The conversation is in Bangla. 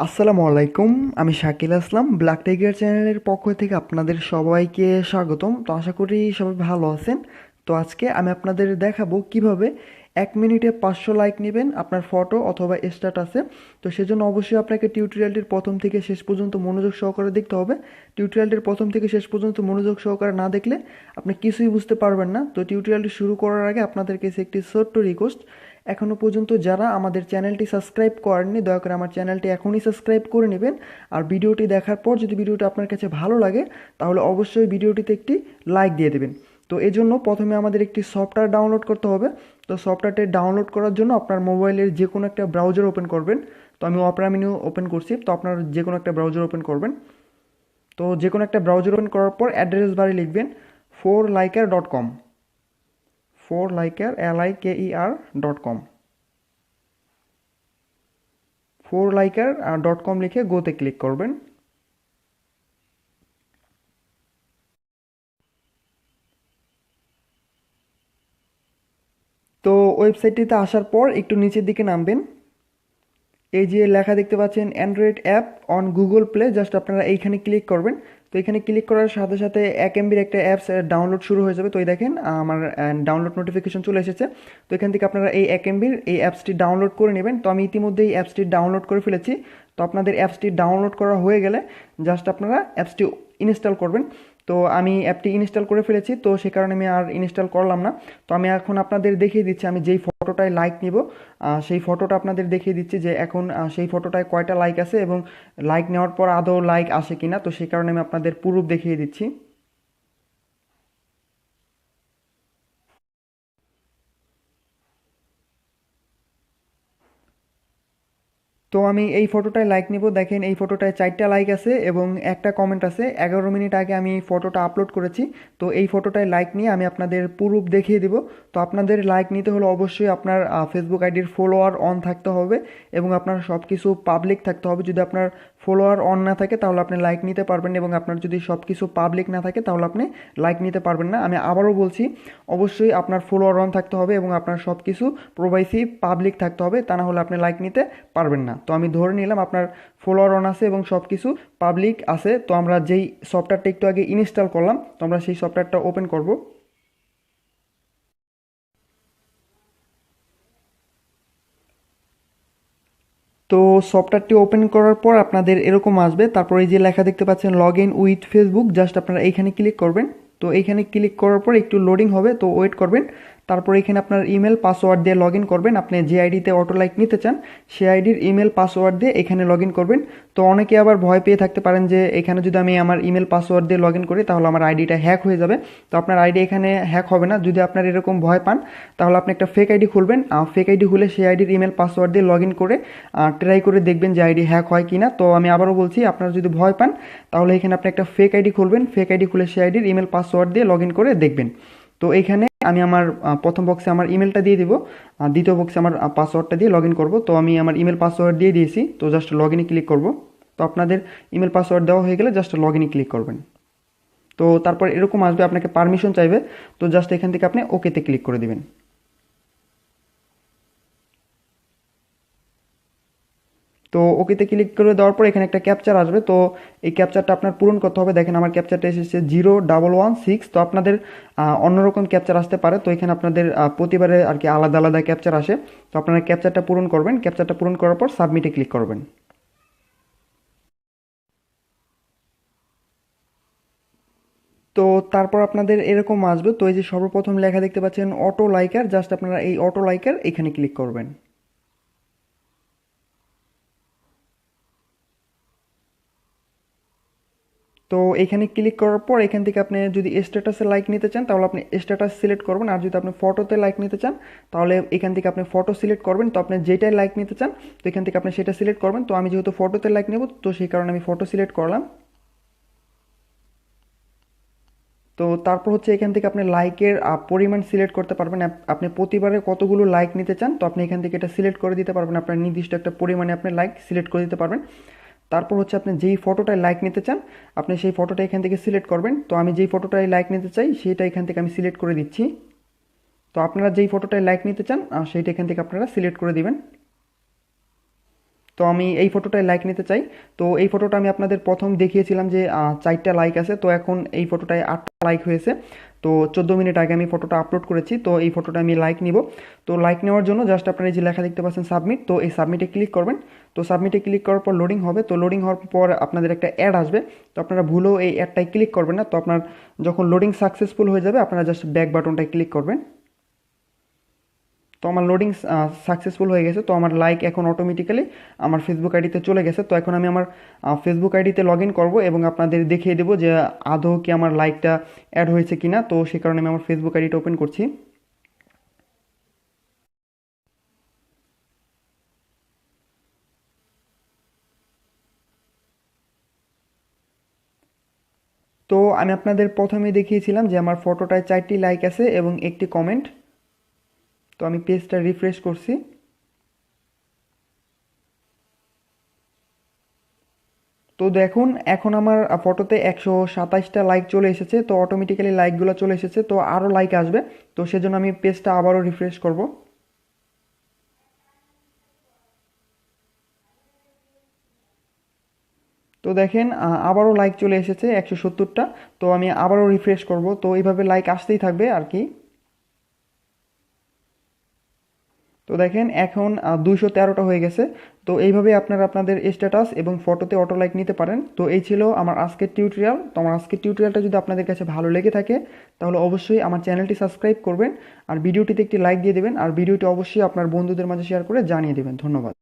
আসসালামু আলাইকুম। আমি শাকিল আসলাম ব্ল্যাক টাইগার চ্যানেলের পক্ষ থেকে আপনাদের সবাইকে স্বাগতম। তো আশা করি সবাই ভালো আছেন। তো আজকে আমি আপনাদের দেখাবো কিভাবে 1 মিনিটে 500 লাইক নেবেন আপনার ফটো অথবা স্ট্যাটাসে। তো সেজন্য অবশ্যই আপনাকে টিউটোরিয়ালটির প্রথম থেকে শেষ পর্যন্ত মনোযোগ সহকারে দেখতে হবে। টিউটোরিয়ালটির প্রথম থেকে শেষ পর্যন্ত মনোযোগ সহকারে না দেখলে আপনি কিছুই বুঝতে পারবেন না। তো টিউটোরিয়ালটি শুরু করার আগে আপনাদের কাছে একটি ছোট্ট রিকোয়েস্ট, এখনও পর্যন্ত যারা আমাদের চ্যানেলটি সাবস্ক্রাইব করেননি দয়া করে আমার চ্যানেলটি এখনই সাবস্ক্রাইব করে নেবেন। আর ভিডিওটি দেখার পর যদি ভিডিওটি আপনার কাছে ভালো লাগে তাহলে অবশ্যই ভিডিওটিতে একটি লাইক দিয়ে দেবেন। তো এই জন্য প্রথমে আমাদের একটি সফটওয়্যার ডাউনলোড করতে হবে। তো সফটওয়্যারটি ডাউনলোড করার জন্য আপনার মোবাইলের যে কোনো একটা ব্রাউজার ওপেন করবেন। তো আমি অপেরা মেনু ওপেন করছি, তো আপনার যে কোনো একটা ব্রাউজার ওপেন করবেন। তো যে কোনো একটা ব্রাউজার ওপেন করার পর অ্যাড্রেস বারে লিখবেন 4liker.com, 4liker.com, 4liker.com লিখে গোতে ক্লিক করবেন। তো ওয়েবসাইটটিতে আসার পর একটু নিচের দিকে নামবেন। এই যে লেখা দেখতে পাচ্ছেন Android app on Google play, just আপনারা এইখানে ক্লিক করবেন। তো এখানে ক্লিক করার সাথে সাথে 1 MBর একটা অ্যাপস ডাউনলোড শুরু হয়ে যাবে। তো এই দেখেন আমার ডাউনলোড নোটিফিকেশন চলে এসেছে। তো এখান থেকে আপনারা এই 1 MBর এই অ্যাপসটি ডাউনলোড করে নেবেন। তো আমি ইতিমধ্যে এই অ্যাপসটি ডাউনলোড করে ফেলেছি। তো আপনাদের অ্যাপসটি ডাউনলোড করা হয়ে গেলে জাস্ট আপনারা অ্যাপসটি ইনস্টল করবেন। তো আমি অ্যাপটি ইনস্টল করে ফেলেছি, তো সে কারণে আমি আর ইনস্টল করলাম না। তো আমি এখন আপনাদের দেখিয়ে দিচ্ছি আমি যেই ফটোটায় লাইক নিব, সেই ফটোটা আপনাদের দেখিয়ে দিচ্ছি যে এখন সেই ফটোটায় কয়টা লাইক আছে এবং লাইক নেওয়ার পর আদৌ লাইক আসে কিনা। তো সেই কারণে আমি আপনাদের প্রুফ দেখিয়ে দিচ্ছি। তো আমি এই ফটোটায় লাইক নিব। দেখেন এই ফটোটায় 4টা লাইক আছে এবং একটা কমেন্ট আছে। 11 মিনিট আগে আমি ফটোটা আপলোড করেছি। তো এই ফটোটায় লাইক নিয়ে আমি আপনাদের প্রুফ দেখিয়ে দিব। তো আপনাদের লাইক নিতে হলে অবশ্যই আপনার ফেসবুক আইডির ফলোয়ার অন থাকতে হবে এবং আপনার সব কিছু পাবলিক থাকতে হবে। যদি আপনার ফলোয়ার অন না থাকে তাহলে আপনি লাইক নিতে পারবেন, এবং আপনার যদি সব কিছু পাবলিক না থাকে তাহলে আপনি লাইক নিতে পারবেন না। আমি আবারও বলছি, অবশ্যই আপনার ফলোয়ার অন থাকতে হবে এবং আপনার সব কিছু প্রোভাইসি পাবলিক থাকতে হবে, তা না হলে আপনি লাইক নিতে পারবেন না। তো আমি ধরে নিলাম আপনার ফলোয়ার অন আছে এবং সব কিছু পাবলিক আছে। তো আমরা যেই সফটওয়্যারটা একটু আগে ইনস্টল করলাম, তো আমরা সেই সফটওয়্যারটা ওপেন করব। তো সফটওয়্যারটি ওপেন করার পর আপনাদের এরকম আসবে। তারপর এই যে লেখা দেখতে পাচ্ছেন log in with Facebook, just আপনারা এইখানে ক্লিক করবেন। তো এইখানে ক্লিক করার পর একটু লোডিং হবে, তো ওয়েট করবেন। তারপর এখানে আপনার ইমেল পাসওয়ার্ড দিয়ে লগ ইন করবেন। আপনি যে আইডিতে অটো লাইক নিতে চান সেই আইডির ইমেল পাসওয়ার্ড দিয়ে এখানে লগ ইন করবেন। তো অনেকে আবার ভয় পেয়ে থাকতে পারেন যে এখানে যদি আমি আমার ইমেল পাসওয়ার্ড দিয়ে লগ ইন করি তাহলে আমার আইডিটা হ্যাক হয়ে যাবে। তো আপনার আইডি এখানে হ্যাক হবে না। যদি আপনার এরকম ভয় পান তাহলে আপনি একটা ফেক আইডি খুলবেন। ফেক আইডি খুলে সেই আইডির ইমেল পাসওয়ার্ড দিয়ে লগ ইন করে ট্রাই করে দেখবেন যে আইডি হ্যাক হয় কি না। তো আমি আবারও বলছি, আপনারা যদি ভয় পান তাহলে এখানে আপনি একটা ফেক আইডি খুলবেন। ফেক আইডি খুলে সেই আইডির ইমেল পাসওয়ার্ড দিয়ে লগ ইন করে দেখবেন। তো এইখানে আমি আমার প্রথম বক্সে আমার ইমেলটা দিয়ে দিব, দ্বিতীয় বক্সে আমার পাসওয়ার্ডটা দিয়ে লগ ইন করবো। তো আমি আমার ইমেল পাসওয়ার্ড দিয়ে দিয়েছি, তো জাস্ট লগ ইনে ক্লিক করব। তো আপনাদের ইমেল পাসওয়ার্ড দেওয়া হয়ে গেলে জাস্ট লগ ইনে ক্লিক করবেন। তো তারপর এরকম আসবে, আপনাকে পারমিশন চাইবে। তো জাস্ট এখান থেকে আপনি ওকেতে ক্লিক করে দিবেন। তো ওকেতে ক্লিক করে দেওয়ার পর এখানে একটা ক্যাপচার আসবে। তো এই ক্যাপচারটা আপনার পূরণ করতে হবে। দেখেন আমার ক্যাপচারটা এসেছে 0116। তো আপনাদের অন্যরকম ক্যাপচার আসতে পারে। তো এখানে আপনাদের প্রতিবারে আর কি আলাদা আলাদা ক্যাপচার আসে। তো আপনারা ক্যাপচারটা পূরণ করবেন। ক্যাপচারটা পূরণ করার পর সাবমিটে ক্লিক করবেন। তো তারপর আপনাদের এরকম আসবে। তো এই যে সর্বপ্রথম লেখা দেখতে পাচ্ছেন অটো লাইকার, জাস্ট আপনারা এই অটো লাইকার এখানে ক্লিক করবেন। তো এখানে ক্লিক করার পর এখান থেকে আপনি যদি স্ট্যাটাসে লাইক নিতে চান তাহলে আপনি স্ট্যাটাস সিলেক্ট করবেন। আর যদি আপনি ফটোতে লাইক নিতে চান তাহলে এখান থেকে আপনি ফটো সিলেক্ট করবেন। তো আপনি যেটাই লাইক নিতে চান তো এখান থেকে আপনি সেটা সিলেক্ট করবেন। তো আমি যেহেতু ফটোতে লাইক নেব তো সেই কারণে আমি ফটো সিলেক্ট করলাম। তো তারপর হচ্ছে এখান থেকে আপনি লাইকের পরিমাণ সিলেক্ট করতে পারবেন। আপনি প্রতিবারে কতগুলো লাইক নিতে চান তো আপনি এখান থেকে এটা সিলেক্ট করে দিতে পারবেন। আপনার নির্দিষ্ট একটা পরিমাণে আপনি লাইক সিলেক্ট করে দিতে পারবেন। তারপর হচ্ছে আপনি যেই ফটোটায় লাইক নিতে চান আপনি সেই ফটোটা এখান থেকে সিলেক্ট করবেন। তো আমি যেই ফটোটায় লাইক নিতে চাই সেটা এখান থেকে আমি সিলেক্ট করে দিচ্ছি। তো আপনারা যেই ফটোটায় লাইক নিতে চান সেইটা এখান থেকে আপনারা সিলেক্ট করে দিবেন। তো আমি এই ফটোটায় লাইক নিতে চাই। তো এই ফটোটা আমি আপনাদের প্রথম দেখিয়েছিলাম যে 4টা লাইক আছে, তো এখন এই ফটোটায় 8টা লাইক হয়েছে। তো 14 মিনিট আগে আমি ফটোটা আপলোড করেছি, তো এই ফটোটা আমি লাইক নিব। তো লাইক নেওয়ার জন্য জাস্ট আপনারা এই যে লেখা দেখতে পাচ্ছেন সাবমিট, তো এই সাবমিটে ক্লিক করবেন। তো সাবমিটে ক্লিক করার পর লোডিং হবে, তো লোডিং হওয়ার পর আপনাদের একটা অ্যাড আসবে। তো আপনারা ভুলেও এই অ্যাডটায় ক্লিক করবেন না। তো আপনার যখন লোডিং সাকসেসফুল হয়ে যাবে আপনারা জাস্ট ব্যাক বাটনটায় ক্লিক করবেন। তো আমার লোডিং সাকসেসফুল হয়ে গেছে, তো আমার লাইক এখন অটোমেটিক্যালি আমার ফেসবুক আইডিতে চলে গেছে। তো এখন আমি আমার ফেসবুক আইডিতে লগ ইন করবো এবং আপনাদের দেখিয়ে দেবো যে আদৌ কি আমার লাইকটা অ্যাড হয়েছে কিনা। তো সে কারণে আমি আমার ফেসবুক আইডিটা ওপেন করছি। তো আমি আপনাদের প্রথমে দেখিয়েছিলাম যে আমার ফটোটায় 4টি লাইক আছে এবং একটি কমেন্ট। তো আমি পেজটা রিফ্রেশ করছি। তো দেখুন এখন আমার ফটোতে 127টা লাইক চলে এসেছে, তো অটোমেটিক্যালি লাইকগুলো চলে এসেছে, তো আরও লাইক আসবে। তো সেজন্য আমি পেজটা আবারও রিফ্রেশ করব। তো দেখেন আবারও লাইক চলে এসেছে 170টা। তো আমি আবারও রিফ্রেশ করব, তো এইভাবে লাইক আসতেই থাকবে আর কি। তো দেখেন এখন 213টা হয়ে গেছে। তো এইভাবে আপনারা আপনাদের স্ট্যাটাস এবং ফটোতে অটো লাইক নিতে পারেন। তো এই ছিল আমার আজকের টিউটোরিয়াল। তো আমার আজকের টিউটোরিয়ালটা যদি আপনাদের কাছে ভালো লেগে থাকে তাহলে অবশ্যই আমার চ্যানেলটি সাবস্ক্রাইব করবেন আর ভিডিওটিতে একটি লাইক দিয়ে দেবেন আর ভিডিওটি অবশ্যই আপনার বন্ধুদের মাঝে শেয়ার করে জানিয়ে দেবেন। ধন্যবাদ।